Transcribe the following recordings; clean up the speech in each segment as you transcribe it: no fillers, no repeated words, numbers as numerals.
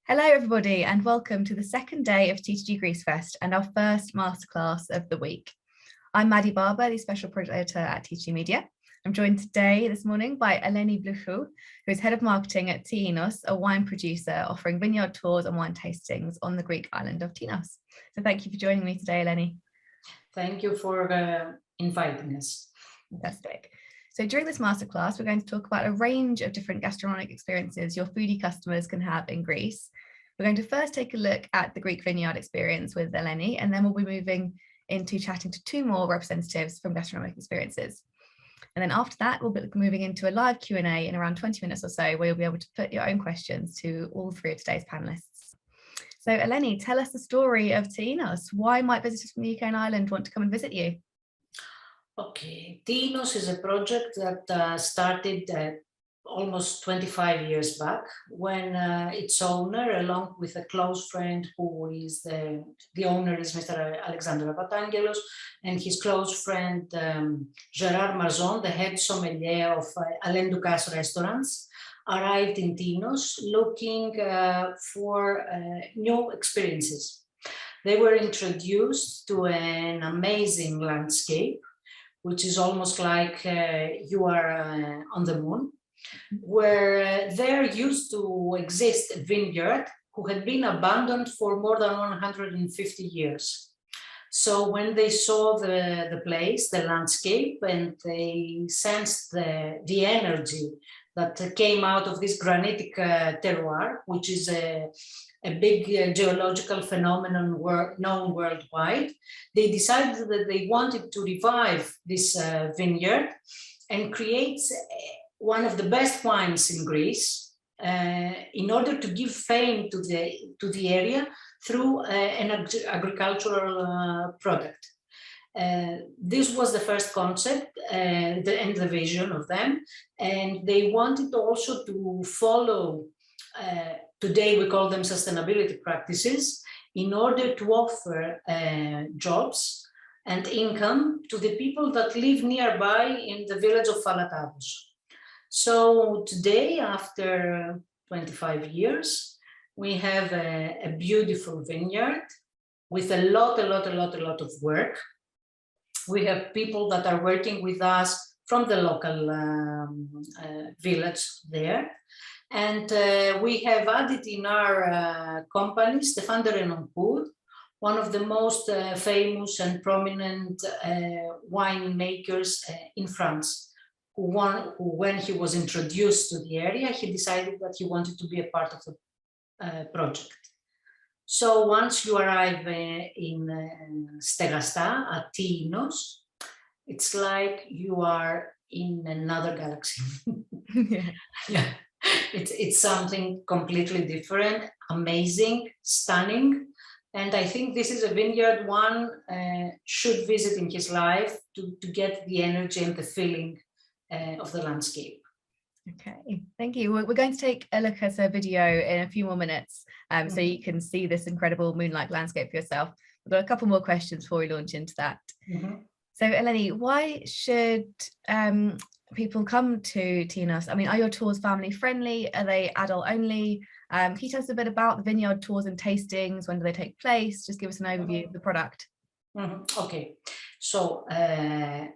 Hello everybody and welcome to the second day of TTG Greece Fest and our first masterclass of the week. I'm Maddie Barber, the Special Project Editor at TTG Media. I'm joined this morning by Eleni Bluchou, who is Head of Marketing at Tinos, a wine producer offering vineyard tours and wine tastings on the Greek island of Tinos. So thank you for joining me today, Eleni. Thank you for inviting us. Fantastic. So during this masterclass, we're going to talk about a range of different gastronomic experiences your foodie customers can have in Greece. We're going to first take a look at the Greek vineyard experience with Eleni, and then we'll be moving into chatting to two more representatives from gastronomic experiences. And then after that, we'll be moving into a live Q&A in around 20 minutes or so, where you'll be able to put your own questions to all three of today's panelists. So Eleni, tell us the story of Tinos. Why might visitors from the UK and Ireland want to come and visit you? Okay, Tinos is a project that started almost 25 years back when its owner, along with a close friend who is the owner is Mr. Alexander Papangelos, and his close friend Gerard Marzon, the head sommelier of Alain Ducasse restaurants, arrived in Tinos looking for new experiences. They were introduced to an amazing landscape, which is almost like you are on the moon, where there used to exist a vineyard who had been abandoned for more than 150 years. So when they saw the place, the landscape, and they sensed the energy that came out of this granitic terroir, which is a big geological phenomenon known worldwide, they decided that they wanted to revive this vineyard and create one of the best wines in Greece in order to give fame to the area through an agricultural product. This was the first concept and the vision of them, and they wanted also to follow today we call them sustainability practices, in order to offer jobs and income to the people that live nearby in the village of Falatavos. So today, after 25 years, we have a beautiful vineyard with a lot of work. We have people that are working with us from the local village there. And we have added in our company Stéphane de Renoncourt, one of the most famous and prominent winemakers in France, who when he was introduced to the area, he decided that he wanted to be a part of the project. So once you arrive in Stegasta at Tinos, it's like you are in another galaxy. Yeah. It's something completely different, amazing, stunning. And I think this is a vineyard one should visit in his life to get the energy and the feeling of the landscape. Okay, thank you. We're going to take a look at a video in a few more minutes so you can see this incredible moonlight landscape for yourself. We've got a couple more questions before we launch into that. So Eleni, why should people come to Tinos? I mean, are your tours family friendly? Are they adult only? Can you tell us a bit about the vineyard tours and tastings? When do they take place? Just give us an overview of the product. Okay, so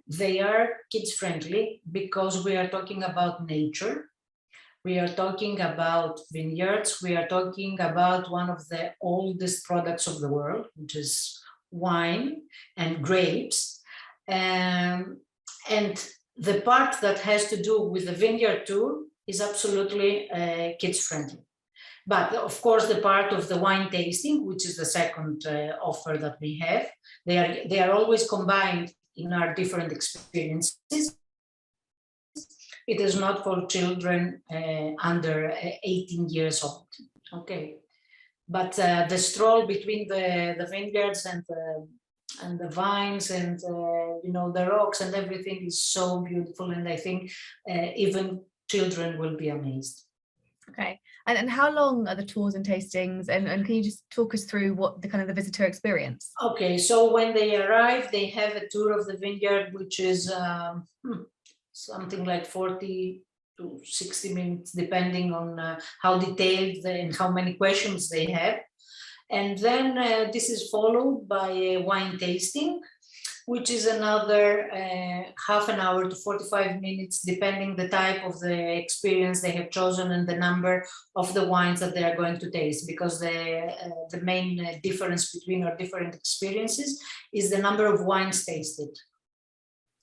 they are kids friendly because we are talking about nature. We are talking about vineyards. We are talking about one of the oldest products of the world, which is wine and grapes. And the part that has to do with the vineyard tour is absolutely kids friendly. But of course, the part of the wine tasting, which is the second offer that we have, they are always combined in our different experiences. It is not for children under 18 years old. Okay, but the stroll between the vineyards and the vines and the rocks and everything is so beautiful, and I think even children will be amazed. Okay, and how long are the tours and tastings, and can you just talk us through what the kind of the visitor experience? Okay, so when they arrive, they have a tour of the vineyard, which is something like 40 to 60 minutes, depending on how detailed and how many questions they have. And then this is followed by a wine tasting, which is another half an hour to 45 minutes, depending the type of the experience they have chosen and the number of the wines that they are going to taste, because the main difference between our different experiences is the number of wines tasted.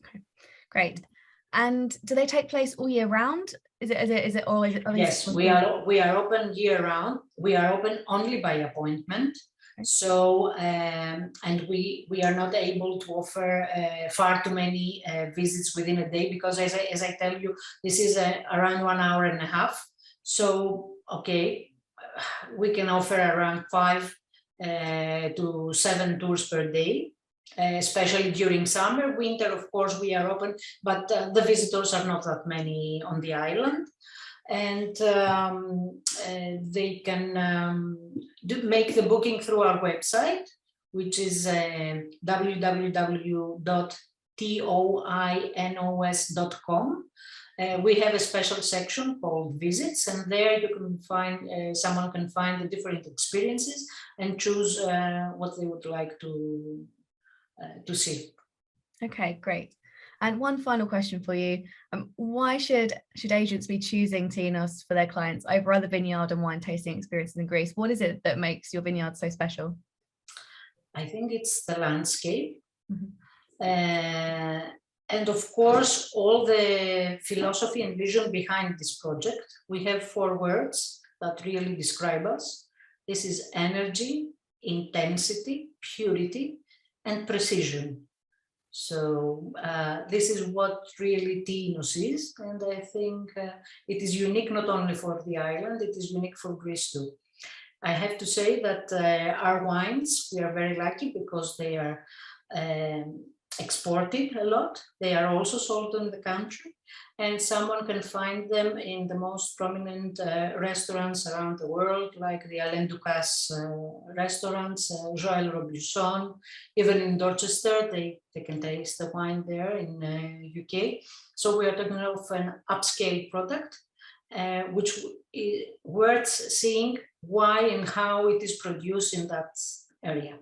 Okay, great. And do they take place all year round? Is it always? Yes, we are open year round. We are open only by appointment. So and we are not able to offer far too many visits within a day, because as I tell you, this is around 1 hour and a half. So okay, we can offer around 5 to 7 tours per day, especially during summer. Winter, of course, we are open, but the visitors are not that many on the island. And they can make the booking through our website, which is www.toinos.com. We have a special section called visits, and there you can find, someone can find the different experiences and choose what they would like to see. Okay, great. And one final question for you. Why should agents be choosing Tinos for their clients over other vineyard and wine tasting experiences in Greece? What is it that makes your vineyard so special? I think it's the landscape. And of course, all the philosophy and vision behind this project. We have 4 words that really describe us. This is energy, intensity, purity, and precision. So this is what really Tinos is, and I think it is unique not only for the island, it is unique for Greece too. I have to say that our wines, we are very lucky because they are exported a lot. They are also sold in the country, and someone can find them in the most prominent restaurants around the world, like the Alain Ducasse restaurants, Joël Robuchon. Even in Dorchester, they can taste the wine there in UK. So we are talking of an upscale product, which is worth seeing why and how it is produced in that area.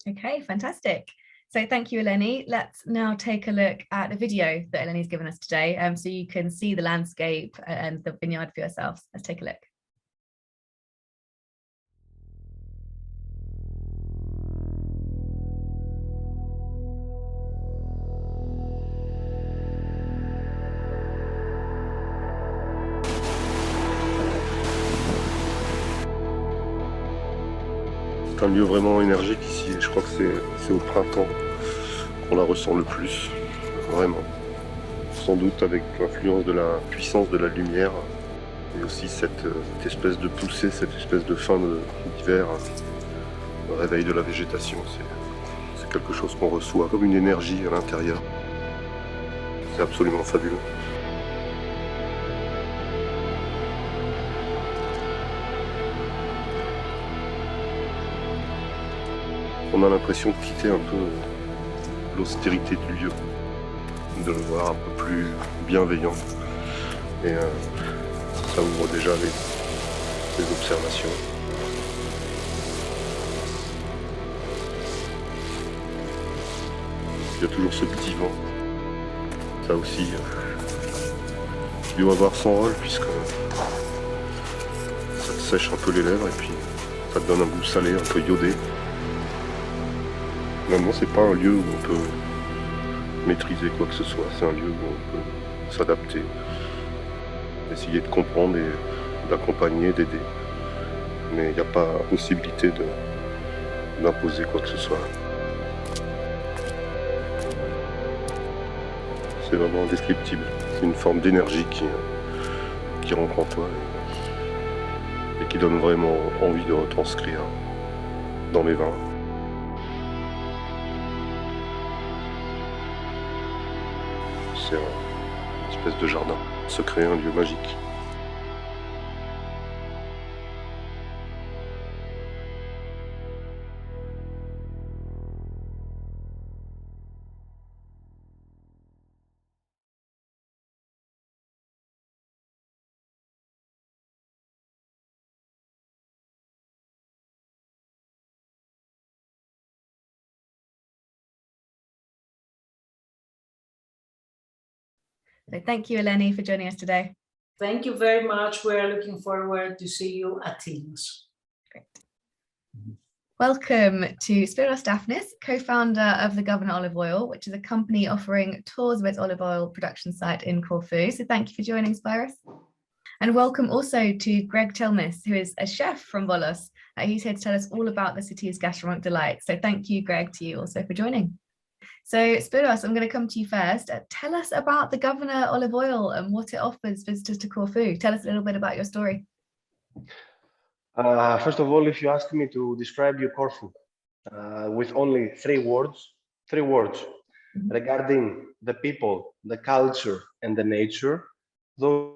Okay, fantastic. So thank you, Eleni. Let's now take a look at the video that Eleni's given us today, so you can see the landscape and the vineyard for yourselves. Let's take a look. C'est un lieu vraiment énergique ici, et je crois que c'est au printemps qu'on la ressent le plus, vraiment. Sans doute avec l'influence de la puissance de la lumière, et aussi cette espèce de poussée, cette espèce de fin d'hiver, le réveil de la végétation, c'est quelque chose qu'on reçoit comme une énergie à l'intérieur. C'est absolument fabuleux. On a l'impression de quitter un peu l'austérité du lieu, de le voir un peu plus bienveillant. Et ça ouvre déjà les observations. Il y a toujours ce petit vent. Ça aussi, il doit avoir son rôle, puisque ça te sèche un peu les lèvres et puis ça te donne un goût salé, un peu iodé. Finalement, c'est pas un lieu où on peut maîtriser quoi que ce soit, c'est un lieu où on peut s'adapter, essayer de comprendre et d'accompagner, d'aider. Mais il n'y a pas possibilité d'imposer quoi que ce soit. C'est vraiment indescriptible. C'est une forme d'énergie qui rentre en toi et qui donne vraiment envie de retranscrire dans les vins. C'est une espèce de jardin secret, un lieu magique. So thank you, Eleni, for joining us today. Thank you very much. We are looking forward to see you at Tinos. Great. Welcome to Spiros Daphnis, co-founder of the Governor Olive Oil, which is a company offering tours of its olive oil production site in Corfu. So thank you for joining, Spiros. And welcome also to Greg Tilmis, who is a chef from Volos. He's here to tell us all about the city's gastronomic delight. So thank you, Greg, to you also for joining. So Spiros, I'm going to come to you first. Tell us about the Governor Olive Oil and what it offers visitors to Corfu. Tell us a little bit about your story. First of all, if you ask me to describe your Corfu with only three words regarding the people, the culture, and the nature, those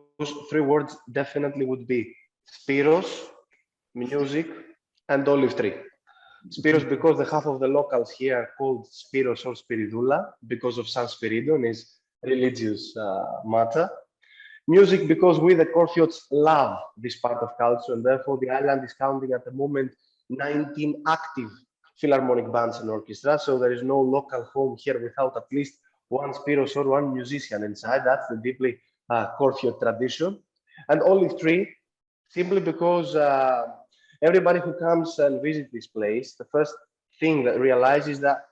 three words definitely would be Spiros, music, and olive tree. Spiros because the half of the locals here are called Spiros or Spiridula because of San Spiridon, is religious matter. Music because we, the Corfiots, love this part of culture, and therefore the island is counting at the moment 19 active philharmonic bands and orchestras. So there is no local home here without at least one Spiros or one musician inside. That's the deeply Corfiot tradition. And olive tree, simply because everybody who comes and visits this place, the first thing that realizes that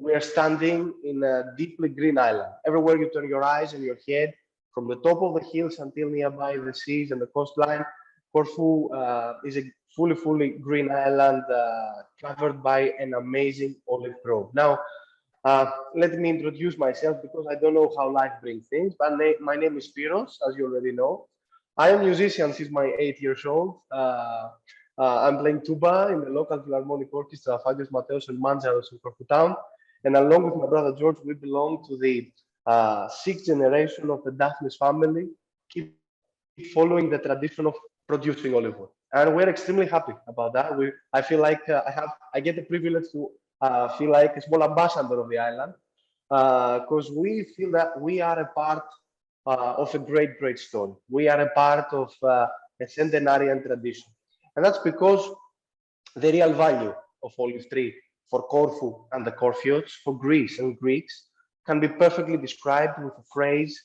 we are standing in a deeply green island. Everywhere you turn your eyes and your head, from the top of the hills until nearby the seas and the coastline, Corfu is a fully green island covered by an amazing olive grove. Now, let me introduce myself because I don't know how life brings things, but my name is Spiros, as you already know. I am a musician since my 8 years old. I'm playing tuba in the local Philharmonic Orchestra of Agios Mateos and Manzaros in Corfu town. And along with my brother George, we belong to the sixth generation of the Daphnis family, keep following the tradition of producing olive oil. And we're extremely happy about that. I feel like I get the privilege to feel like a small ambassador of the island because we feel that we are a part of a great story. We are a part of a centenarian tradition. And that's because the real value of olive tree for Corfu and the Corfiots, for Greece and Greeks, can be perfectly described with the phrase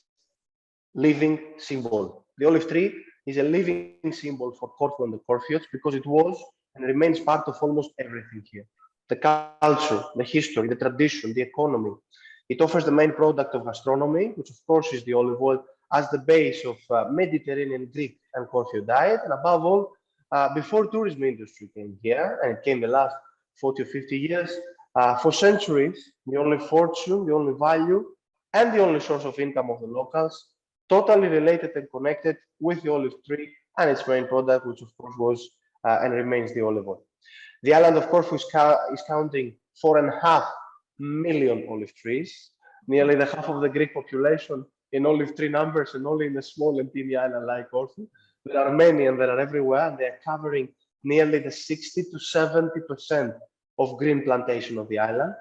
living symbol. The olive tree is a living symbol for Corfu and the Corfiots because it was and remains part of almost everything here. The culture, the history, the tradition, the economy. It offers the main product of gastronomy, which of course is the olive oil, as the base of Mediterranean, Greek and Corfiot diet. And above all, before tourism industry came here, and it came the last 40 or 50 years, for centuries, the only fortune, the only value, and the only source of income of the locals, totally related and connected with the olive tree and its main product, which of course was and remains the olive oil. The island of Corfu is counting 4.5 million olive trees, nearly the half of the Greek population in olive tree numbers, and only in a small and teeny island like Corfu. There are many and they are everywhere, and they are covering nearly the 60 to 70% of green plantation of the island.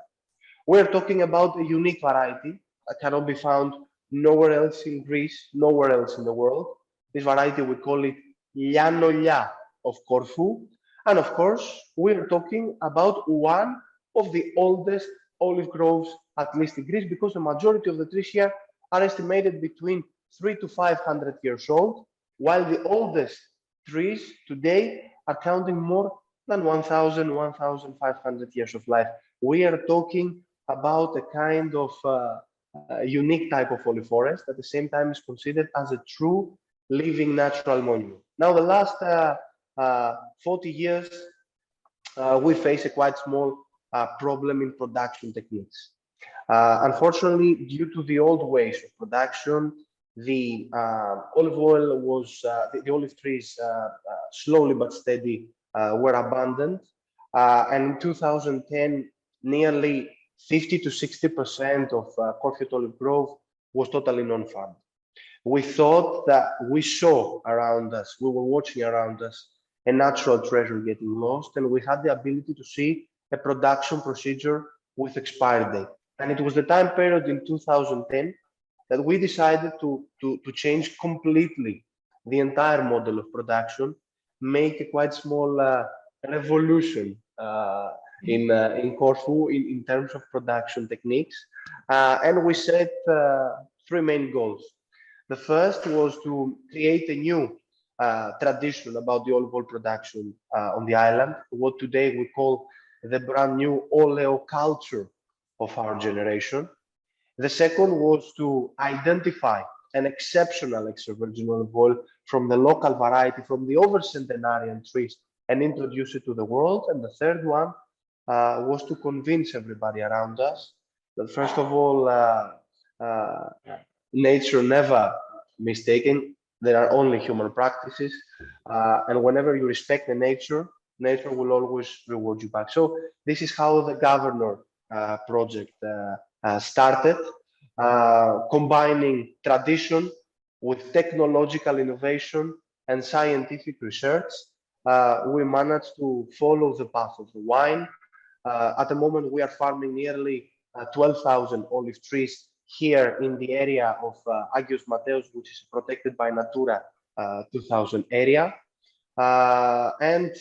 We're talking about a unique variety that cannot be found nowhere else in Greece, nowhere else in the world. This variety, we call it Lianolia of Corfu. And of course, we're talking about one of the oldest olive groves, at least in Greece, because the majority of the trees here are estimated between 300 to 500 years old, while the oldest trees today are counting more than 1,000, 1,500 years of life. We are talking about a kind of unique type of olive forest at the same time is considered as a true living natural monument. Now, the last 40 years, we face a quite small problem in production techniques. Unfortunately, due to the old ways of production, the olive oil was, the olive trees slowly but steady were abandoned. And in 2010, nearly 50 to 60% of Corfiot olive grove was totally non-farmed. We thought that we saw around us, we were watching around us, a natural treasure getting lost, and we had the ability to see a production procedure with expiry date. And it was the time period in 2010 that we decided to change completely the entire model of production, make a quite small revolution in Corfu in terms of production techniques. And we set three main goals. The first was to create a new tradition about the olive oil production on the island, what today we call the brand new oleo culture of our generation. The second was to identify an exceptional extra virgin olive oil from the local variety, from the over centenarian trees, and introduce it to the world. And the third one was to convince everybody around us that, first of all, uh, nature never mistaken. There are only human practices. And whenever you respect the nature, nature will always reward you back. So this is how the Governor project started, combining tradition with technological innovation and scientific research. We managed to follow the path of the wine. At the moment, we are farming nearly 12,000 olive trees here in the area of Agios Mateos, which is protected by Natura 2000 area. And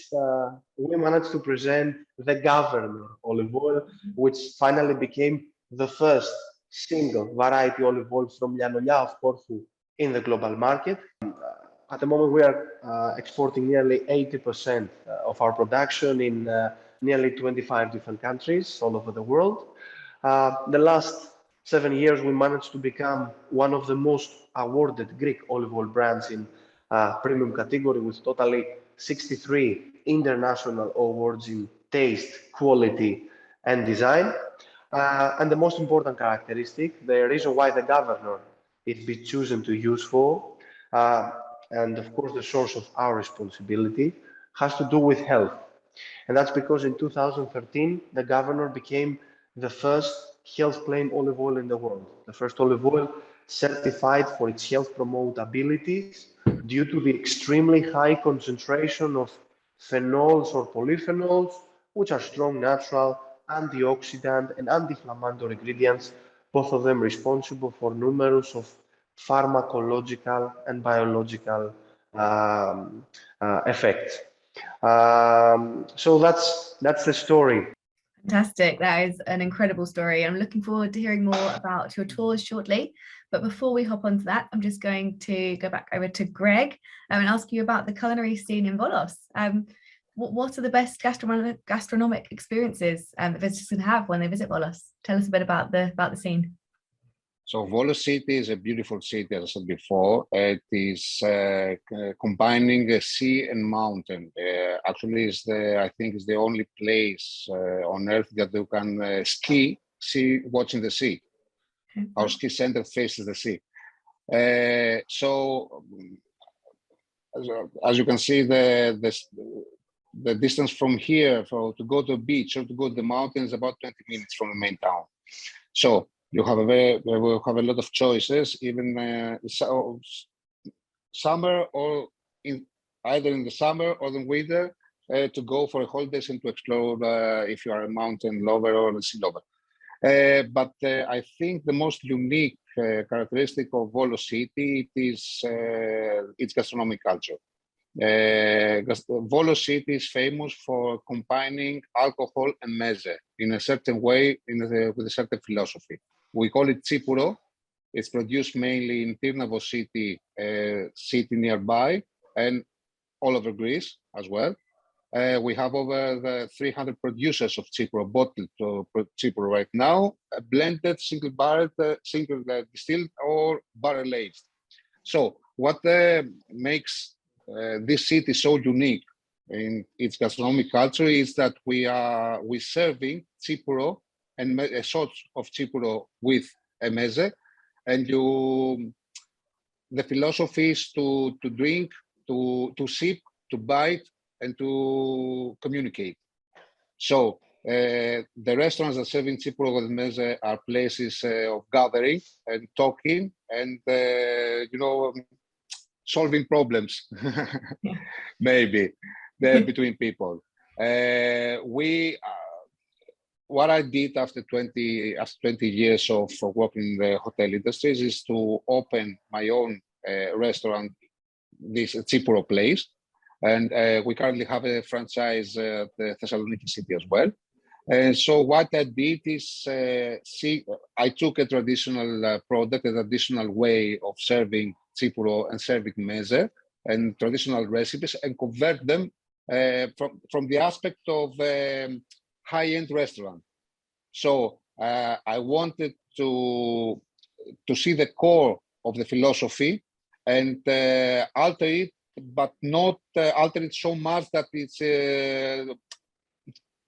we managed to present the Governor olive oil, which finally became the first single variety olive oil from Llanolia of Corfu in the global market. At the moment, we are exporting nearly 80% of our production in nearly 25 different countries all over the world. The last 7 years, we managed to become one of the most awarded Greek olive oil brands in premium category, with totally 63 international awards in taste, quality, and design. And the most important characteristic, the reason why the Governor is be chosen to use for, and of course the source of our responsibility, has to do with health. And that's because in 2013, the Governor became the first health claim olive oil in the world, the first olive oil certified for its health promote abilities due to the extremely high concentration of phenols or polyphenols, which are strong natural antioxidant and anti-inflammatory ingredients, both of them responsible for numerous of pharmacological and biological effects. So that's the story. Fantastic. That is an incredible story. I'm looking forward to hearing more about your tours shortly. But before we hop onto that, I'm just going to go back over to Greg and ask you about the culinary scene in Volos. What are the best gastronomic experiences that visitors can have when they visit Volos? Tell us a bit about the scene. So Volos city is a beautiful city, as I said before. It is combining a sea and mountain. Actually, I think it's the only place on earth that you can ski watching the sea. Okay. Our ski center faces the sea. So as you can see, the distance from here to go to the beach or to go to the mountains is about 20 minutes from the main town. So we will have a lot of choices, even summer or either in the summer or the winter, to go for a holidays and to explore if you are a mountain lover or a sea lover. But I think the most unique characteristic of Volos city is its gastronomic culture. Volos city is famous for combining alcohol and meze in a certain way, with a certain philosophy. We call it tsipuro. It's produced mainly in Tyrnavos city nearby, and all over Greece as well. We have over 300 producers of tsipuro, bottled tsipuro right now, blended, single barrel, single distilled, or barrel aged. So what makes this city so unique in its gastronomic culture is that we serving tsipuro and a sort of tsipuro with a meze, and the philosophy is to drink, to sip, to bite, and to communicate. So the restaurants that are serving tsipuro with meze are places of gathering and talking and solving problems, maybe between people. What I did after 20 years of working in the hotel industries is to open my own restaurant, this tsipuro place. And we currently have a franchise at the Thessaloniki city as well. And so what I did is, I took a traditional product, a traditional way of serving tsipuro and serving meze and traditional recipes, and convert them from the aspect of high-end restaurant. So I wanted to see the core of the philosophy and alter it, but not alter it so much that it's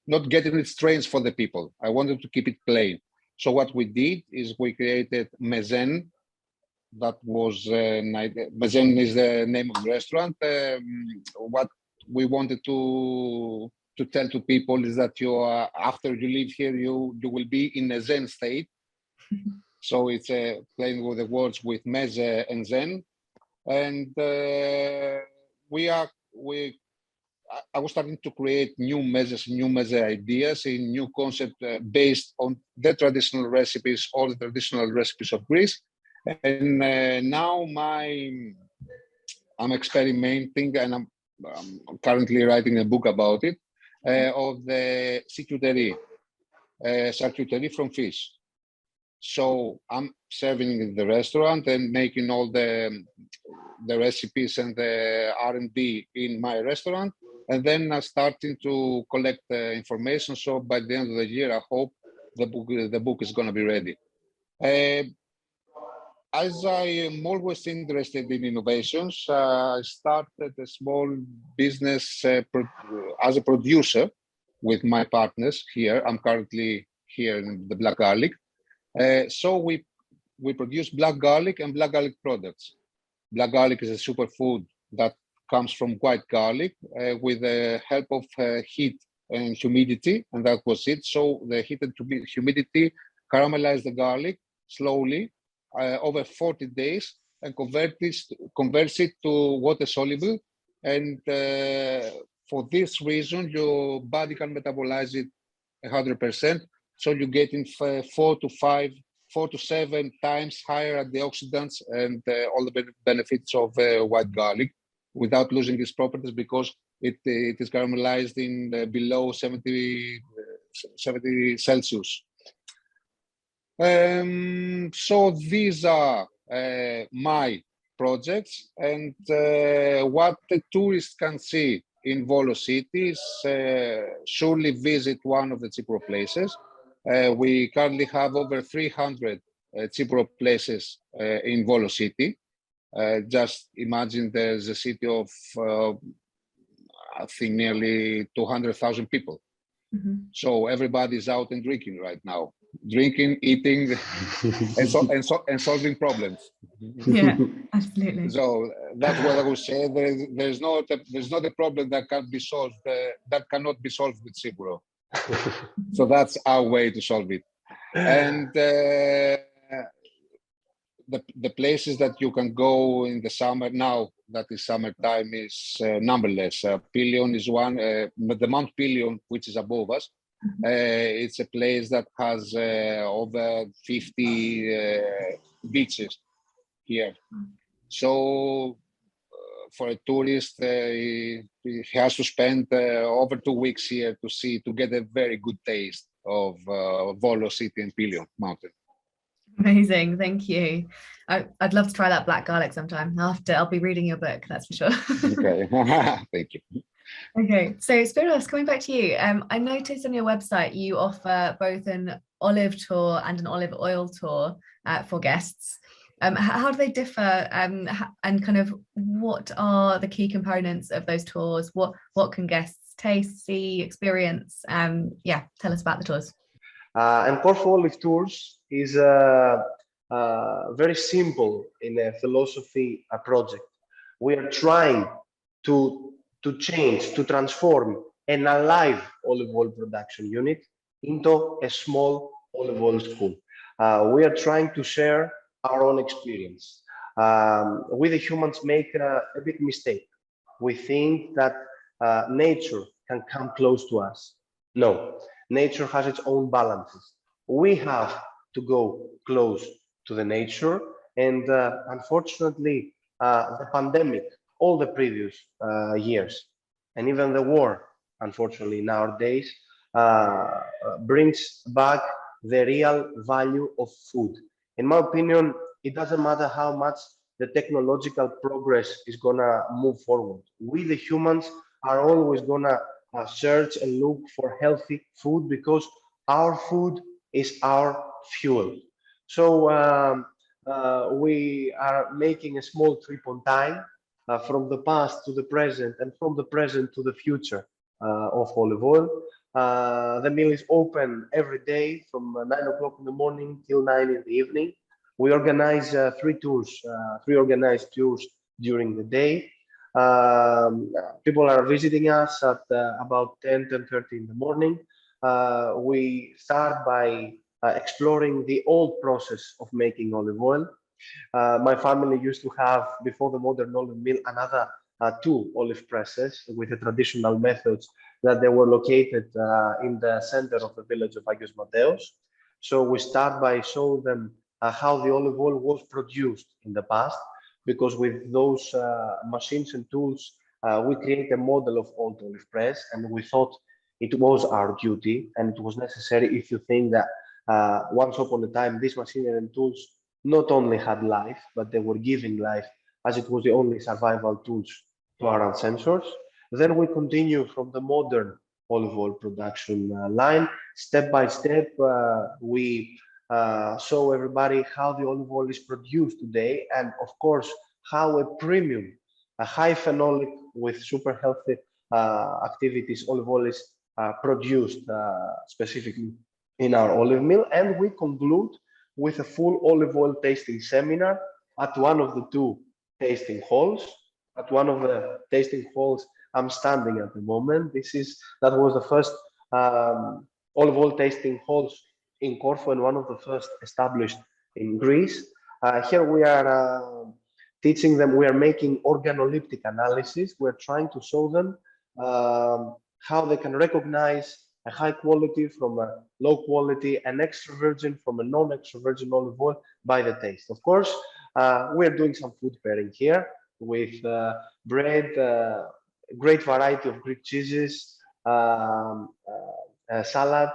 not getting it strange for the people. I wanted to keep it plain. So what we did is we created Mezen. That was Mezen is the name of the restaurant. What we wanted to tell to people is that you are, after you leave here, you will be in a Zen state. So it's playing with the words with meze and Zen. And I was starting to create new meze ideas in new concept based on the traditional recipes, all the traditional recipes of Greece. And now I'm experimenting, and I'm currently writing a book about it, of the charcuterie from fish. So I'm serving in the restaurant and making all the recipes and the R&D in my restaurant, and then I'm starting to collect information. So by the end of the year, I hope the book is going to be ready. As I am always interested in innovations, I started a small business as a producer with my partners here. I'm currently here in the black garlic. So we produce black garlic and black garlic products. Black garlic is a superfood that comes from white garlic with the help of heat and humidity, and that was it. So the heat and humidity caramelize the garlic slowly over 40 days and converts it to water soluble. And for this reason, your body can metabolize it 100%. So you get in 4 to 7 times higher antioxidants and all the benefits of white garlic without losing its properties, because it is caramelized in below 70 Celsius. So these are my projects, and what the tourists can see in Volos city is surely visit one of the tsipuro places. We currently have over 300 tsipuro places in Volos city. Just imagine there's a city of, I think, nearly 200,000 people. Mm-hmm. So everybody's out and drinking right now. Drinking, eating, and solving problems. Yeah, absolutely. So that's what I would say. There's not a problem that can be solved that cannot be solved with tsipuro. So that's our way to solve it. And the places that you can go in the summer now that is summertime is numberless. Pelion is one. The Mount Pelion, which is above us. It's a place that has over 50 beaches here. So for a tourist, he has to spend over 2 weeks here to get a very good taste of Volos city and Pelion mountain. Amazing, thank you. I'd love to try that black garlic sometime. I'll be reading your book, that's for sure. Okay, thank you. Okay, so Spiros, coming back to you, I noticed on your website you offer both an olive tour and an olive oil tour for guests. How do they differ, and kind of what are the key components of those tours? What can guests taste, see, experience? Yeah, tell us about the tours. And core for olive tours is very simple in a philosophy project. We are trying to change, to transform an alive olive oil production unit into a small olive oil school. We are trying to share our own experience. We the humans make a big mistake. We think that nature can come close to us. No, nature has its own balances. We have to go close to the nature, and unfortunately, the pandemic, all the previous years, and even the war, unfortunately, nowadays, brings back the real value of food. In my opinion, it doesn't matter how much the technological progress is gonna move forward. We, the humans, are always gonna search and look for healthy food because our food is our fuel. So we are making a small trip on time from the past to the present and from the present to the future of olive oil. The mill is open every day from 9 o'clock in the morning till 9 in the evening. We organize three organized tours during the day. People are visiting us at about 10:30 in the morning. We start by exploring the old process of making olive oil. My family used to have, before the modern olive mill, another two olive presses with the traditional methods that they were located in the center of the village of Agios Mateos. So we start by showing them how the olive oil was produced in the past, because with those machines and tools, we create a model of old olive press, and we thought it was our duty and it was necessary if you think that once upon a time, these machinery and tools not only had life, but they were giving life, as it was the only survival tools to our ancestors. Then we continue from the modern olive oil production line. Step by step, we show everybody how the olive oil is produced today, and of course, how a premium, a high phenolic with super healthy activities olive oil is produced specifically in our olive mill. And we conclude with a full olive oil tasting seminar at one of the two tasting halls. At one of the tasting halls, I'm standing at the moment. That was the first olive oil tasting halls in Corfu and one of the first established in Greece. Here we are teaching them, we are making organoleptic analysis. We're trying to show them how they can recognize a high quality from a low quality, an extra virgin from a non-extra virgin olive oil by the taste. Of course, we're doing some food pairing here with bread, great variety of Greek cheeses, salad,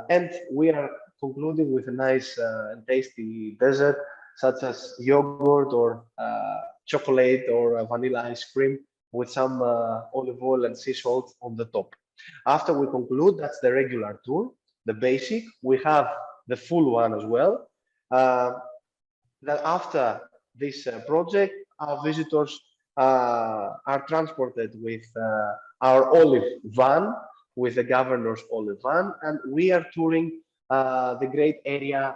and we are concluding with a nice and tasty dessert such as yogurt or chocolate or vanilla ice cream with some olive oil and sea salt on the top. After we conclude, that's the regular tour, the basic. We have the full one as well. That after this project, our visitors are transported with our olive van, with the governor's olive van, and we are touring the great area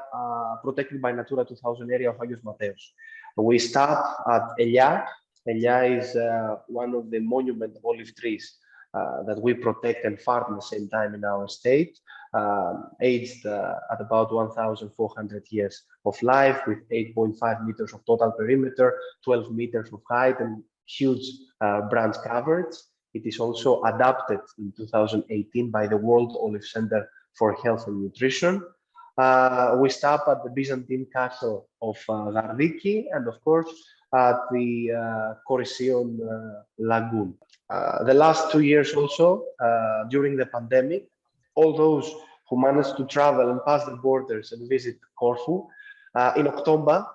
protected by Natura 2000 area of Agios Mateos. We stop at Elia. Elia is one of the monument olive trees that we protect and farm at the same time in our state, aged at about 1,400 years of life, with 8.5 meters of total perimeter, 12 meters of height, and huge branch coverage. It is also adapted in 2018 by the World Olive Center for Health and Nutrition. We stop at the Byzantine castle of Gardiki, and of course at the Korysion Lagoon. The last 2 years also, during the pandemic, all those who managed to travel and pass the borders and visit Corfu, in October,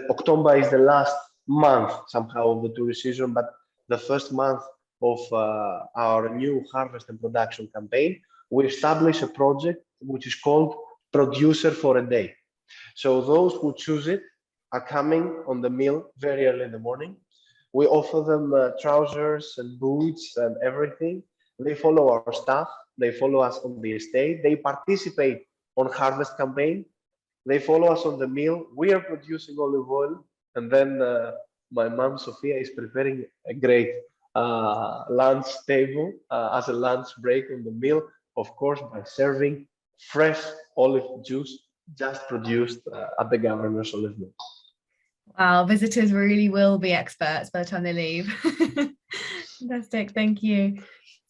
October is the last month somehow of the tourist season, but the first month of our new harvest and production campaign, we established a project which is called Producer for a Day. So those who choose it are coming on the mill very early in the morning. We offer them trousers and boots and everything. They follow our staff. They follow us on the estate. They participate on harvest campaign. They follow us on the mill. We are producing olive oil. And then my mom, Sophia, is preparing a great lunch table as a lunch break on the mill, of course, by serving fresh olive juice just produced at the governor's olive mill. Wow, visitors really will be experts by the time they leave. Fantastic, thank you.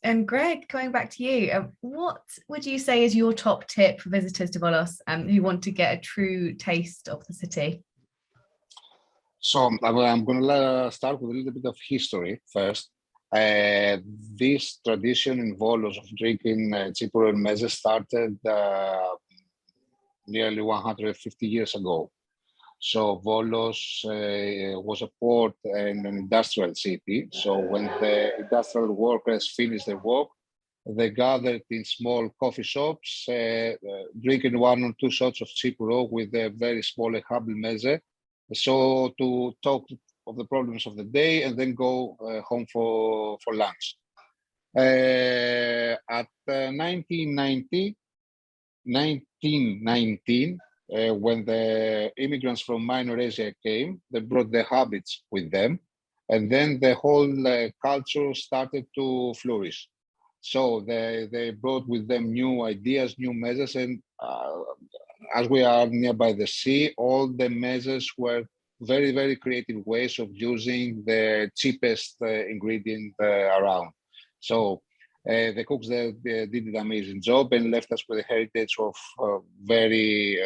And Greg, coming back to you, what would you say is your top tip for visitors to Volos who want to get a true taste of the city? So I'm going to start with a little bit of history first. This tradition in Volos of drinking Tsipuro and meze started nearly 150 years ago. So Volos was a port and an industrial city. So when the industrial workers finished their work, they gathered in small coffee shops, drinking 1 or 2 shots of Tsipuro with a very small and humble meze. So to talk of the problems of the day and then go home for lunch. At 1919, when the immigrants from Minor Asia came, they brought their habits with them, and then the whole culture started to flourish. So they brought with them new ideas, new measures, and as we are nearby the sea, all the measures were very, very creative ways of using the cheapest ingredient around. So the cooks they did an amazing job and left us with a heritage of very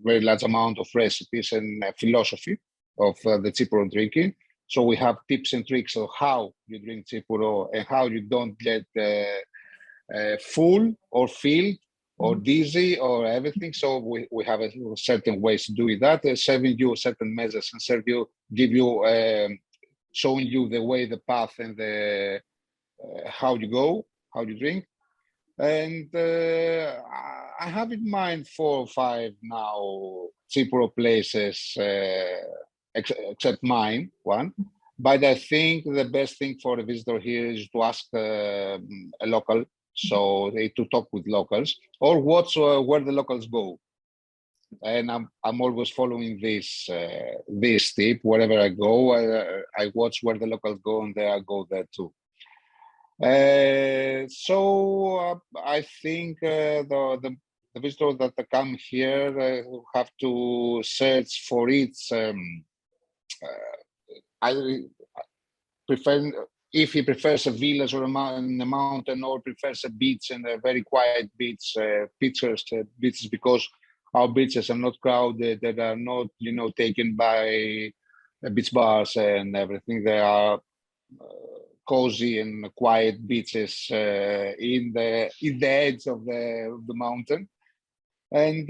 large amount of recipes and philosophy of the Tsipuro drinking. So we have tips and tricks of how you drink Tsipuro and how you don't get full or filled or dizzy or everything. So we have a certain ways to do that, serving you certain measures and give you, showing you the way, the path, and the how you go, how you drink. And I have in mind 4 or 5 now Tsipuro places, except mine, one. But I think the best thing for a visitor here is to ask a local, so to talk with locals, or watch where the locals go. And I'm always following this tip. Wherever I go, I watch where the locals go, and I go there too. So I think the visitors that come here have to search for its. I prefer, if he prefers a village or a mountain, or prefers a beach and a very quiet beach, pictures beaches, because our beaches are not crowded, that are not taken by beach bars and everything. They are cozy and quiet beaches in the edge of the mountain. And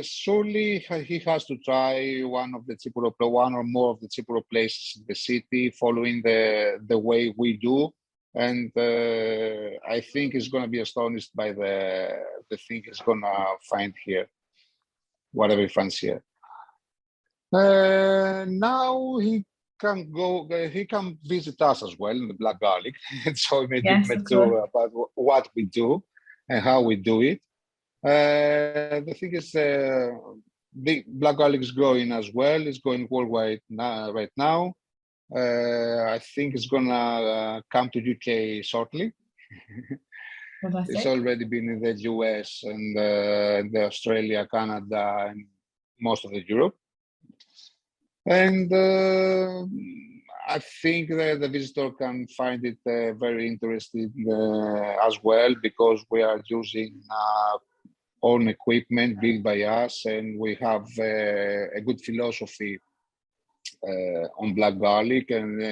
surely he has to try one or more of the Tsipuro places in the city, following the way we do. And I think he's going to be astonished by the thing he's going to find here, whatever he finds here. Now he can visit us as well in the Black Garlic. So he may different too about what we do and how we do it. The thing is, the Black Garlic is growing as well. It's going worldwide right now. I think it's gonna come to UK shortly. It's already been in the US and the Australia, Canada, and most of the Europe. And I think that the visitor can find it very interesting as well, because we are using own equipment built by us, and we have a good philosophy on Black Garlic. And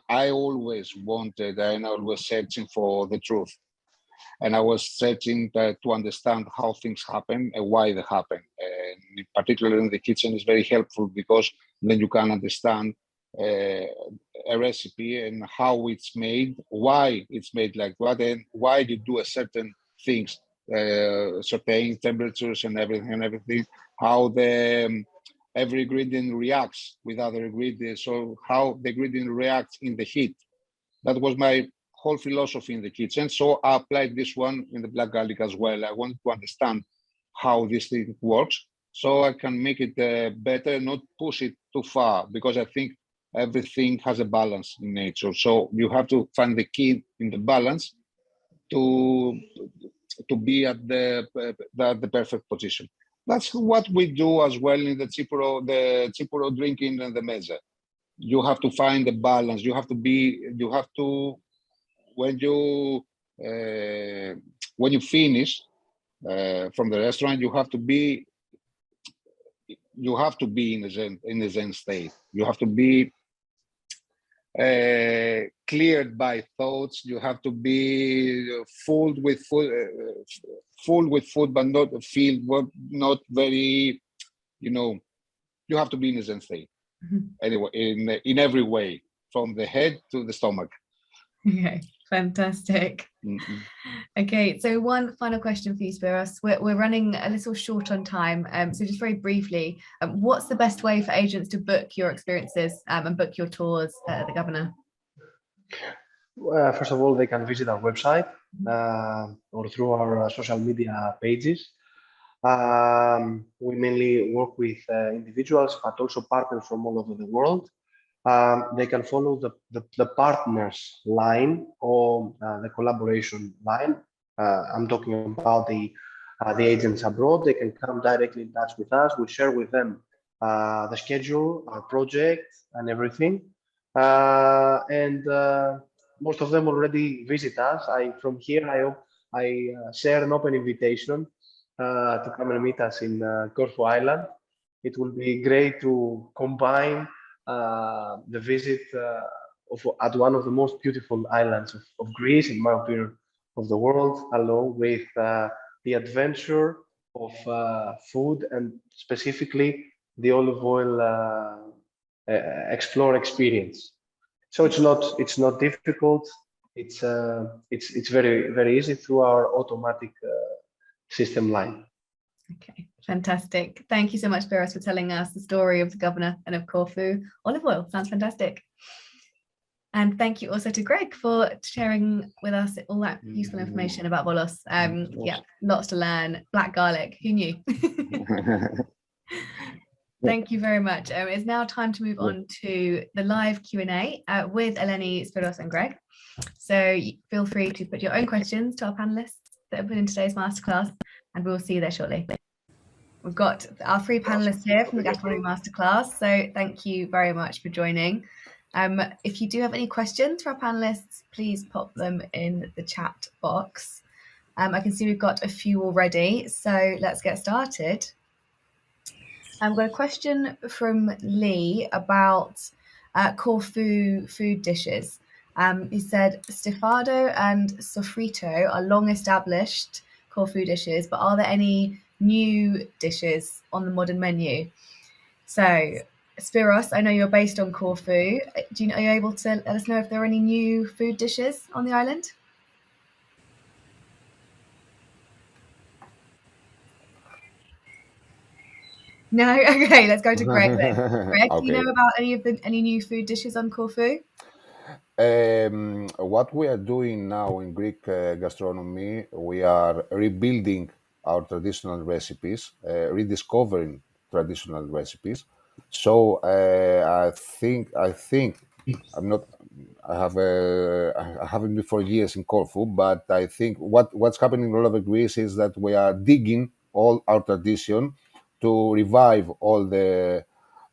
I always wanted, and I was searching for the truth, and I was searching to understand how things happen and why they happen. And particularly in the kitchen is very helpful, because then you can understand a recipe and how it's made, why it's made like that, and why you do a certain things, sauteing temperatures and everything, how the every ingredient reacts with other ingredients, or how the ingredient reacts in the heat. That was my whole philosophy in the kitchen. So I applied this one in the Black Garlic as well. I wanted to understand how this thing works, so I can make it better, not push it too far, because I think everything has a balance in nature. So you have to find the key in the balance to be at the perfect position. That's what we do as well in the Tsipuro drinking and the meze. You have to find the balance. When you finish from the restaurant, you have to be you have to be in a zen state. You have to be cleared by thoughts. You have to be full with food, but not filled, not very, you have to be in a zen state. Anyway, in every way, from the head to the stomach. Okay, fantastic. Okay, so one final question for you, Spiros. We're running a little short on time, so just very briefly, what's the best way for agents to book your experiences and book your tours at the Governor? First of all, they can visit our website or through our social media pages. We mainly work with individuals, but also partners from all over the world. They can follow the partners line or the collaboration line. I'm talking about the agents abroad. They can come directly in touch with us. We share with them the schedule, our project, and everything. And most of them already visit us. From here, I hope I share an open invitation to come and meet us in Corfu Island. It will be great to combine the visit at one of the most beautiful islands of Greece, in my opinion, of the world, along with the adventure of food and specifically the olive oil explore experience. So it's not difficult. It's very, very easy through our automatic system line. Okay, fantastic. Thank you so much, Spiros, for telling us the story of the Governor and of Corfu olive oil. Sounds fantastic. And thank you also to Greg for sharing with us all that useful information about Volos. Yeah, lots to learn. Black garlic, who knew? Thank you very much. It's now time to move on to the live Q&A with Eleni, Spiros and Greg. So feel free to put your own questions to our panelists that have been in today's masterclass, and we'll see you there shortly. We've got our three panelists here from the Gastronomy Masterclass, so thank you very much for joining. If you do have any questions for our panelists, please pop them in the chat box. I can see we've got a few already, so let's get started. I've got a question from Lee about Corfu food dishes. He said, Stefano and Sofrito are long established Corfu dishes, but are there any new dishes on the modern menu? So, Spiros, I know you're based on Corfu. Are you able to let us know if there are any new food dishes on the island? No? Okay, let's go to Greg then. Greg, do you know about any new food dishes on Corfu? What we are doing now in Greek gastronomy, we are rebuilding our traditional recipes, rediscovering traditional recipes. So I think I haven't been for years in Corfu, but I think what's happening all over Greece is that we are digging all our tradition to revive all the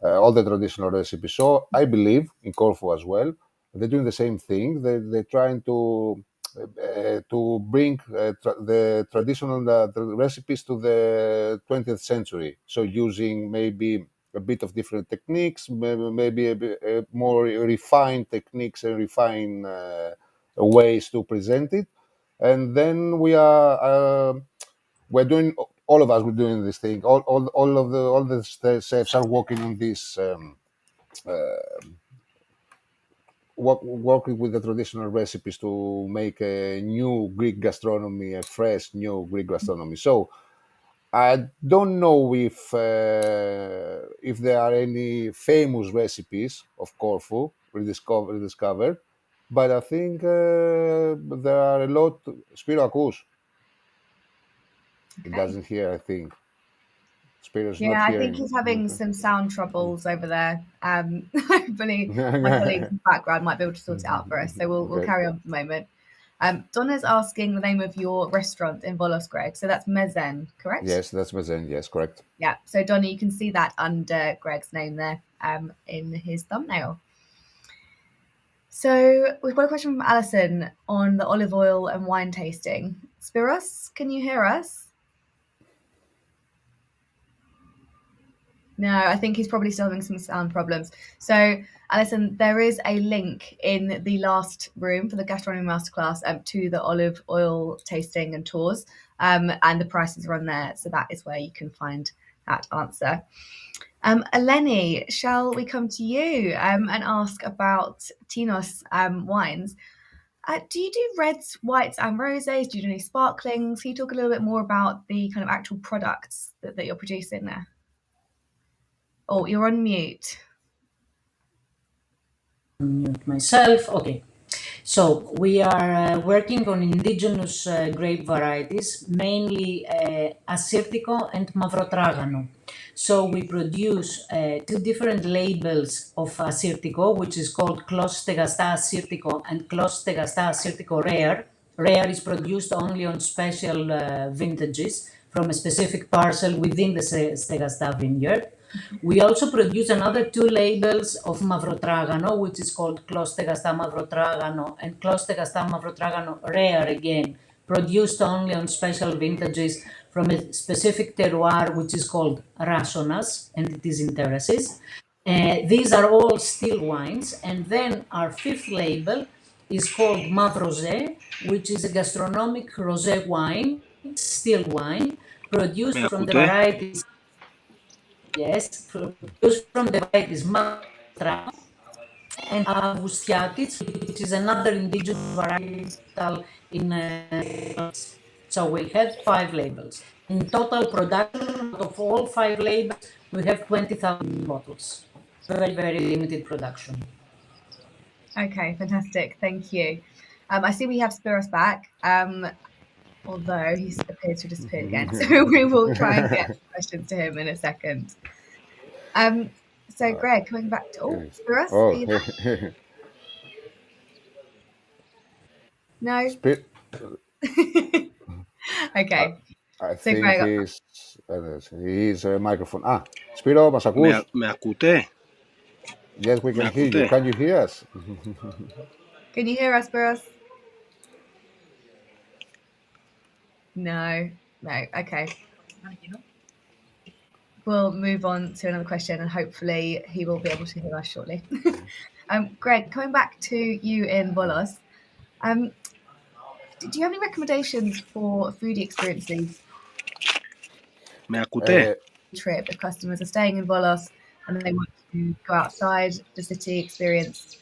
traditional recipes. So I believe in Corfu as well. They're doing the same thing. They're trying to bring the traditional recipes to the 20th century. So using maybe a bit of different techniques, maybe a bit more refined techniques and refined ways to present it. And then we're doing, all of us, we're doing this thing. All the chefs are working on this. Working with the traditional recipes to make a new Greek gastronomy, a fresh new Greek gastronomy. So I don't know if there are any famous recipes of Corfu rediscovered, but I think there are a lot. Spiro acous. It doesn't hear, I think. Yeah, I think he's having some sound troubles over there. Hopefully, my colleagues in the background might be able to sort it out for us. So we'll carry on for the moment. Donna's asking the name of your restaurant in Volos, Greg. So that's Mezen, correct? Yes, that's Mezen. Yes, correct. Yeah. So Donna, you can see that under Greg's name there in his thumbnail. So we've got a question from Alison on the olive oil and wine tasting. Spiros, can you hear us? No, I think he's probably still having some sound problems. So, Alison, there is a link in the last room for the gastronomy masterclass to the olive oil tasting and tours, and the prices are on there. So that is where you can find that answer. Eleni, shall we come to you and ask about Tinos wines? Do you do reds, whites, and rosés? Do you do any sparklings? Can you talk a little bit more about the kind of actual products that you're producing there? Oh, you're on mute. Mute myself. Okay. So we are working on indigenous grape varieties, mainly Assyrtiko and Mavrotragano. So we produce two different labels of Assyrtiko, which is called Klos Stegasta Assyrtiko and Klos Stegasta Assyrtiko Rare. Rare is produced only on special vintages from a specific parcel within the Stegasta vineyard. We also produce another two labels of Mavrotragano, which is called Klos Stegasta Mavrotragano and Klos Stegasta Mavrotragano Rare again, produced only on special vintages from a specific terroir, which is called Rassonas, and it is in terraces. These are all still wines. And then our fifth label is called Mavrosé, which is a gastronomic rosé wine, still wine, produced from the varieties. Yes, produced from the varieties Matra and Avustiatis, which is another indigenous varietal in. So we have 5 labels. In total production of all 5 labels, we have 20,000 bottles. Very, very limited production. Okay, fantastic. Thank you. I see we have Spiros back, although he appears to have disappeared again. So we will try and get questions to him in a second. So Greg, coming back to Spiros, are you there? No. Okay. I So think Greg, he's a microphone. Spiro, μας ακούς? Με ακούτε? Yes, we can hear you. Can you hear us? Can you hear us, Spiros? No. Okay. We'll move on to another question and hopefully he will be able to hear us shortly. Greg, coming back to you in Volos, do you have any recommendations for foodie experiences? Με ακούτε? Trip if customers are staying in Volos and they want to go outside the city, experience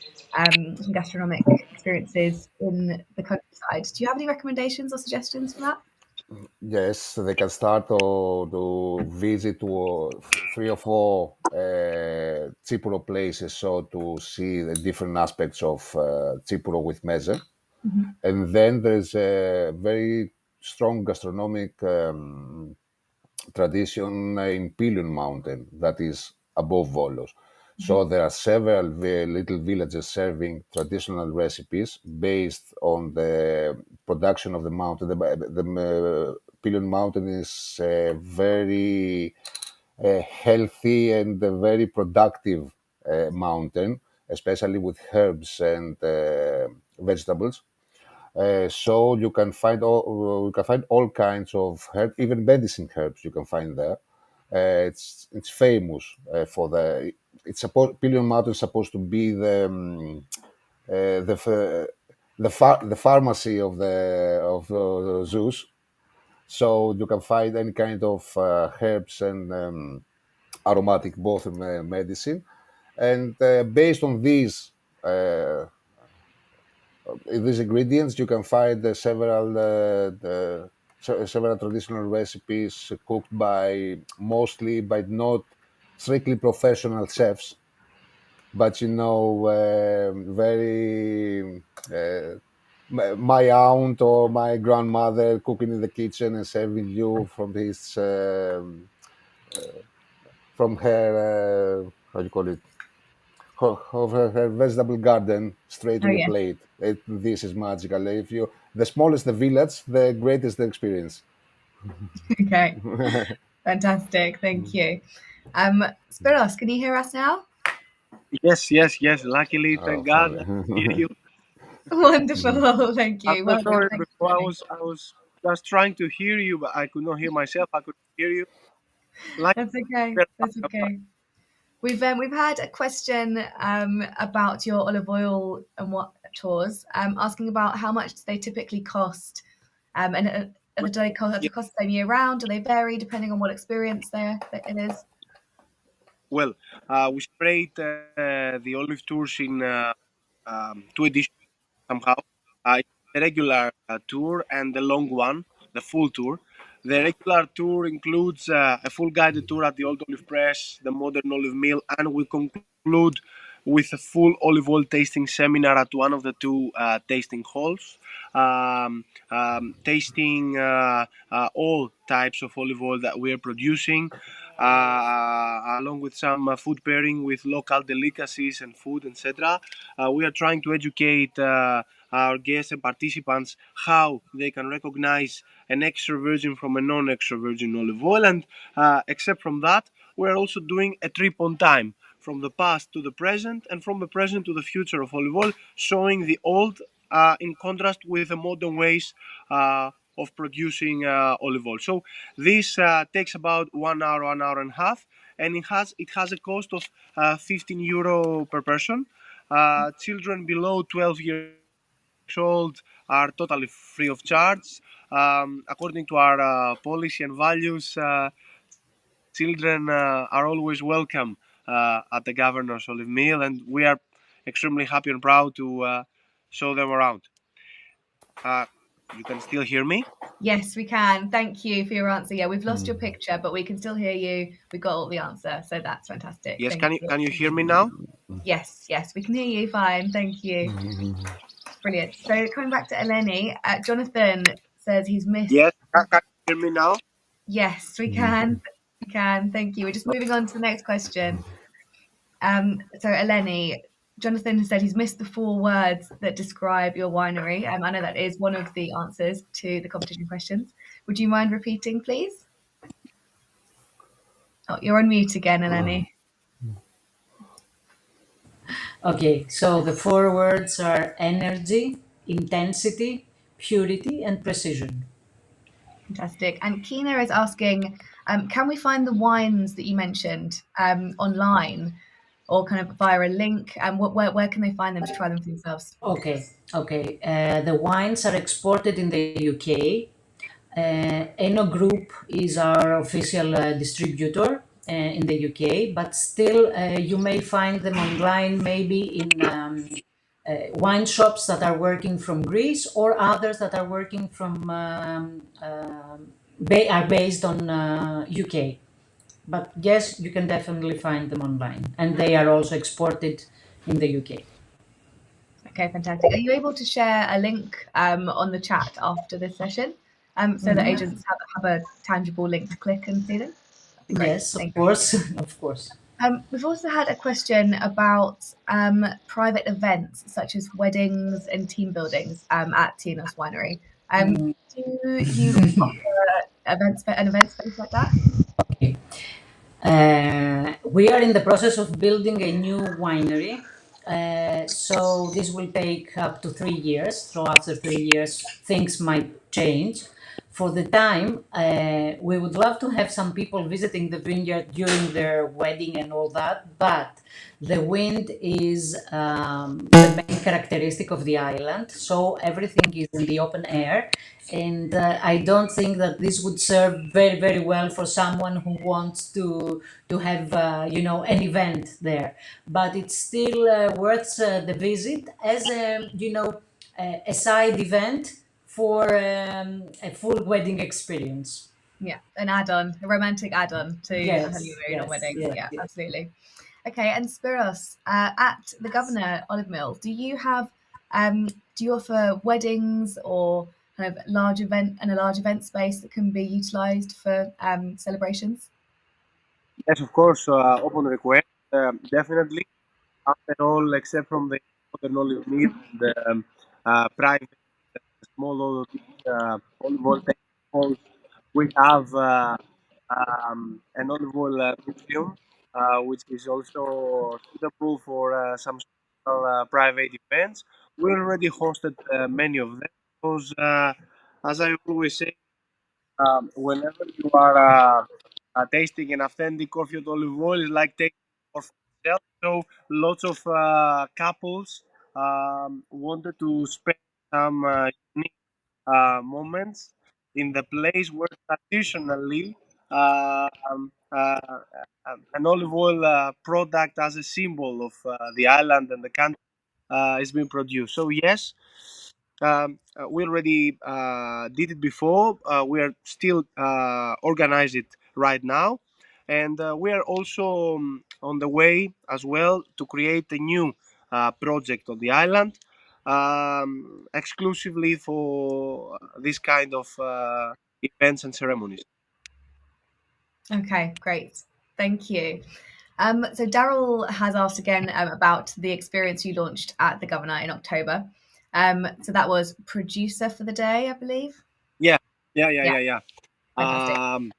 some gastronomic experiences in the countryside. Do you have any recommendations or suggestions for that? Yes, they can start to visit 3 or 4 Tsipuro places, so to see the different aspects of Tsipuro with meze. Mm-hmm. And then there's a very strong gastronomic tradition in Pilion Mountain that is above Volos. So there are several little villages serving traditional recipes based on the production of the mountain. The Pilion Mountain is a very healthy and a very productive mountain, especially with herbs and vegetables. So you can find all kinds of herbs, even medicine herbs you can find there. It's famous for the. It's supposed Pilion Mountain is supposed to be the pharmacy of Zeus. So you can find any kind of herbs and aromatic both medicine, and based on these ingredients, you can find several traditional recipes cooked mostly by not strictly professional chefs, but very my aunt or my grandmother cooking in the kitchen and serving you from her how do you call it, of her vegetable garden straight to your plate. This is magical. The smallest the village, the greatest the experience. Okay, fantastic. Thank you. Spiros, can you hear us now? Yes. Luckily, thank God, I can hear you. Wonderful. Thank you. I'm sorry, I was just trying to hear you, but I could not hear myself. I could hear you. Like That's okay. That's okay. We've had a question about your olive oil and what tours, asking about how much do they typically cost, and do they cost, yeah, the cost the same year round? Do they vary depending on what experience it is? well, we separate the olive tours in two editions somehow. The regular tour and the long one, the full tour. The regular tour includes a full guided tour at the Old Olive Press, the Modern Olive Mill, and we conclude with a full olive oil tasting seminar at one of the two tasting halls, tasting all types of olive oil that we are producing, along with some food pairing with local delicacies and food, etc. We are trying to educate our guests and participants how they can recognize an extra virgin from a non-extra virgin olive oil, and except from that, we're also doing a trip on time from the past to the present and from the present to the future of olive oil, showing the old in contrast with the modern ways of producing olive oil. So this takes about 1 hour, 1 hour and a half, and it has a cost of €15 per person. Children below 12 years old are totally free of charge. According to our policy and values, children are always welcome at the Governor's Olive Mill, and we are extremely happy and proud to show them around. You can still hear me? Yes, we can. Thank you for your answer. Yeah, we've lost your picture, but we can still hear you. We got all the answer, so that's fantastic. Yes, Thank you. can you hear me now? Yes, we can hear you fine. Thank you. Brilliant. So coming back to Eleni, Jonathan says he's missed. Yes, can you hear me now? Yes, we can. We can. Thank you. We're just moving on to the next question. So Eleni, Jonathan said he's missed the 4 words that describe your winery. I know that is one of the answers to the competition questions. Would you mind repeating, please? Oh, you're on mute again, Eleni. Okay, so the 4 words are energy, intensity, purity, and precision. Fantastic. And Kina is asking, can we find the wines that you mentioned online or kind of via a link? And where can they find them to try them for themselves? Okay. The wines are exported in the UK. Eno Group is our official distributor in the UK, but still you may find them online, maybe in wine shops that are working from Greece or others that are working from are based on UK. But yes, you can definitely find them online, and they are also exported in the UK. Okay, fantastic. Are you able to share a link on the chat after this session so that agents have a tangible link to click and see them? That'd be great. Yes, of course, of course. We've also had a question about private events such as weddings and team buildings at Tinos Winery. Do you offer an event space like that? Okay. We are in the process of building a new winery. So this will take up to 3 years. So after 3 years, things might change. For the time, we would love to have some people visiting the vineyard during their wedding and all that, but the wind is the main characteristic of the island. So everything is in the open air, and I don't think that this would serve very, very well for someone who wants to have an event there. But it's still worth the visit as a side event for a full wedding experience. Yeah, an add-on, a romantic add-on to Yes, a honeymoon or yes, wedding. yes, Yeah, yes. absolutely. Okay, and Spiros, at the Governor Olive Mill, do you offer weddings or kind of large event space that can be utilised for celebrations? Yes, of course, upon request, definitely. After all, except from the modern olive meal and private small olive oil tasting, we have an olive oil museum, which is also suitable for some special private events. We already hosted many of them because, as I always say, whenever you are tasting an authentic Corfield olive oil is like tasting Corfu itself. So lots of couples wanted to spend some unique moments in the place where traditionally an olive oil product as a symbol of the island and the country is being produced. So yes, we already did it before. We are still organize it right now, and we are also on the way as well to create a new project on the island, exclusively for this kind of events and ceremonies. Okay, great. Thank you. So Daryl has asked again about the experience you launched at the Governor in October. So that was producer for the day, I believe. Yeah, Yeah, yeah. fantastic.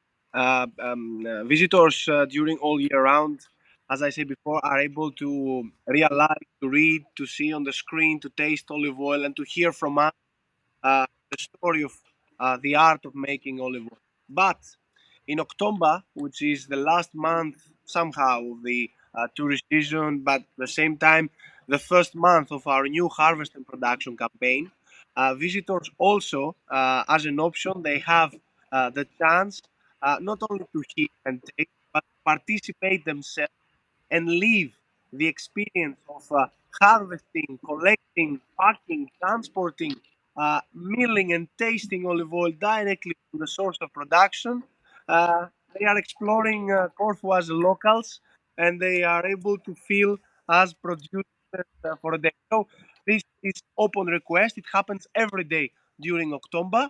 Visitors during all year round, as I said before, are able to realize, to read, to see on the screen, to taste olive oil, and to hear from us the story of the art of making olive oil. But in October, which is the last month somehow of the tourist season, but at the same time, the first month of our new harvest and production campaign, visitors also, as an option, they have the chance not only to hear and taste, but participate themselves and live the experience of harvesting, collecting, packing, transporting, milling, and tasting olive oil directly from the source of production. They are exploring Corfu as locals, and they are able to feel as producers for a day. So this is open request. It happens every day during October.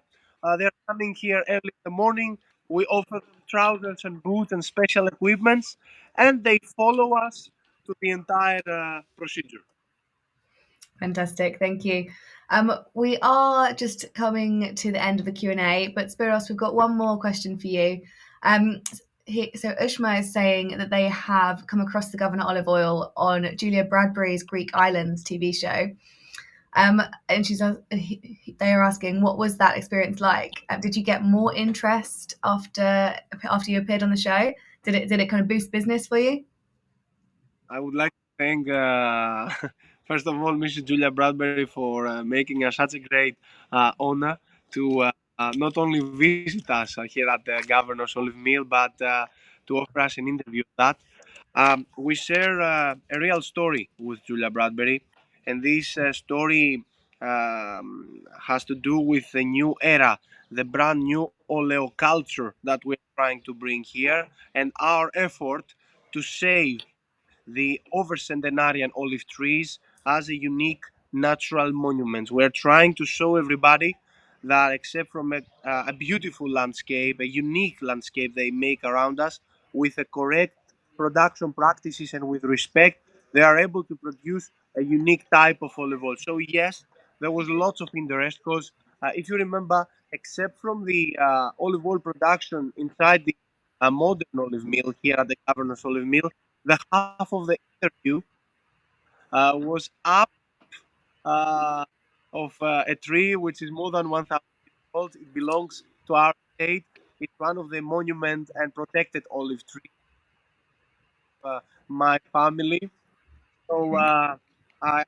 They are coming here early in the morning. We offer them trousers and boots and special equipments, and they follow us to the entire procedure. Fantastic, thank you. We are just coming to the end of the Q&A, but Spiros, we've got one more question for you. So Ushma is saying that they have come across the Governor olive oil on Julia Bradbury's Greek Islands TV show. And they are asking, what was that experience like? Did you get more interest after you appeared on the show? Did it kind of boost business for you? I would like to thank, first of all, Mrs. Julia Bradbury for making us such a great honor to not only visit us here at the Governor's Olive Mill, but to offer us an interview. That we share a real story with Julia Bradbury, and this story has to do with the new era, the brand new oleo culture that we're trying to bring here, and our effort to save the over-centenarian olive trees as a unique natural monument. We're trying to show everybody that except from a beautiful landscape, a unique landscape they make around us, with a correct production practices and with respect, they are able to produce a unique type of olive oil. So yes, there was lots of interest because if you remember, except from the olive oil production inside the modern olive mill here at the Governor's Olive Mill, the half of the interview was up uh, of a tree which is more than 1,000 years old. It belongs to our state. It's one of the monument and protected olive trees of my family. So I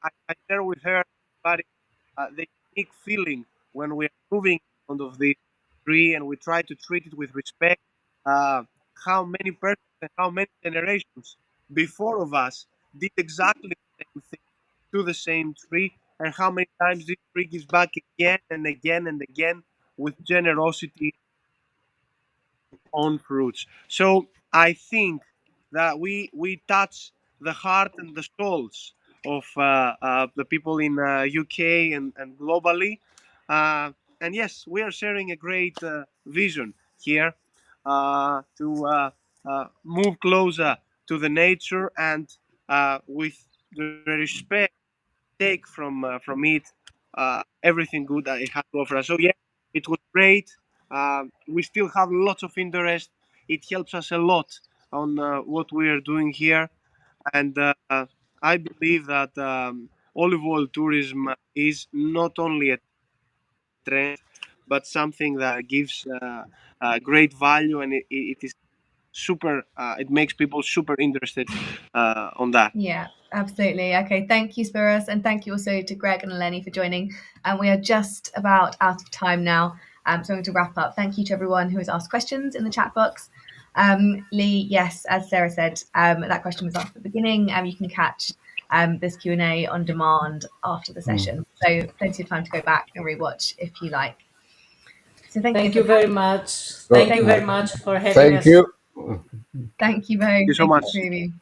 share with her but the unique feeling when we are moving in front of the tree and we try to treat it with respect. Uh, how many persons and how many generations before of us did exactly the same thing to the same tree, and how many times this tree gives back again and again and again with generosity on fruits. So I think that we touch the heart and the souls of the people in UK and globally. And yes, we are sharing a great vision here to move closer to the nature and with the respect take from it everything good that it has to offer us. So yeah, it was great. We still have lots of interest. It helps us a lot on what we are doing here, and I believe that olive oil tourism is not only a trend, but something that gives great value, and it is super. It makes people super interested on that. Yeah, absolutely. Okay, thank you, Spiros, and thank you also to Greg and Eleni for joining. And we are just about out of time now, so I'm going to wrap up. Thank you to everyone who has asked questions in the chat box. Lee, yes, as Sarah said, that question was asked at the beginning. You can catch this Q&A on demand after the session, so plenty of time to go back and rewatch if you like. So Thank you very much. So, Thank you very much for having thank us. you. Thank you both. Thank you so much. Really.